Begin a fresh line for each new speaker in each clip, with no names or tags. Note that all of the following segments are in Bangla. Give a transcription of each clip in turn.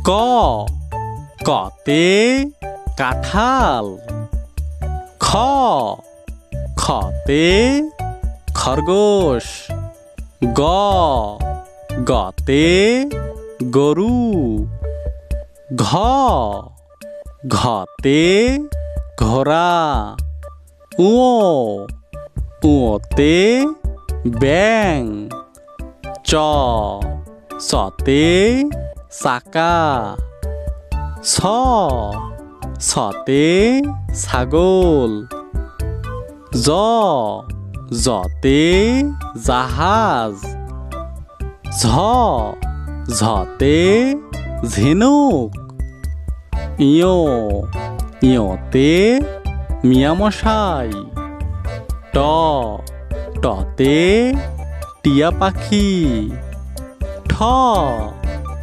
ক কতে কাঁঠাল। খ খতে খরগোশ। গ গতে গরু। ঘ ঘতে ঘোড়া। উ উতে ব্যাঙ। চ চতে চাকা। ছ ছতে ছাগল। জ জতে জাহাজ। ঝ ঝতে ঝিনুক। ইয় ইয়তে মিয়ামশাই। ট টতে টিয়া পাখি। ঠ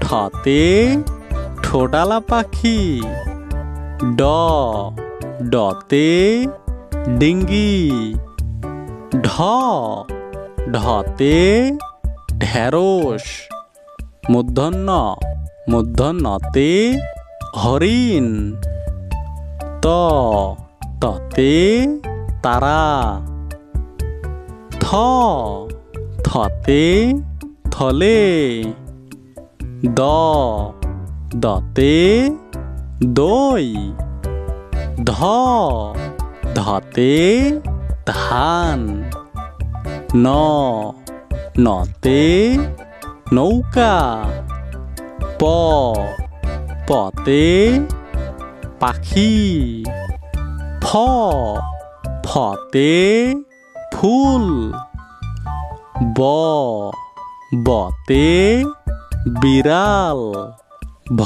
ঠতে ঠোঁটালা পাখি। ড ডতে ডিঙ্গি। ঢ ঢতে ঢেঁড়স। মূর্ধন্য মূর্ধন্যতে হরিণ। ত ততে তারা। থ থতে থলে। দ দতে দই। ধ ধতে ধান। ন নতে নৌকা। প পতে পাখি। ফ ফতে ফুল। ব বতে বিড়াল। ভ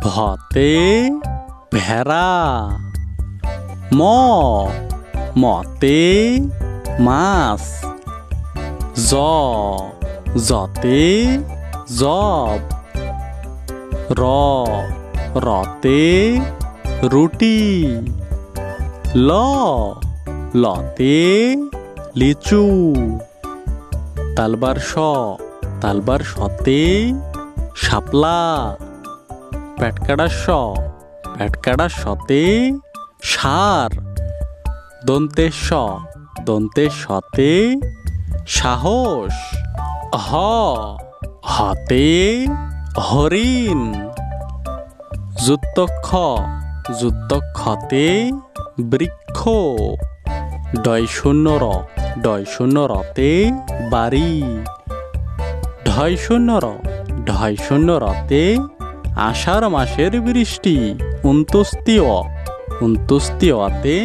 ভতে ভেড়া। ম মতে মাছ। জ জতে জব। র রতে রুটি। ল লতে লিচু। তালবার স তালবার সতে শাপলা। পেটকাটা স পেটকাটা সতে ষাঁড়। দন্তের স দন্তের সতে সাহস। হ হতে হরিণ। যুক্তক্ষ যুক্তক্ষতে বৃক্ষ। ডয় শূন্য র ডয় শূন্য রতে বাড়ি। ঢয় শূন্য র ঢয় শূন্য রতে আষাঢ় মাসের বৃষ্টি। উন্তুস্তি অতে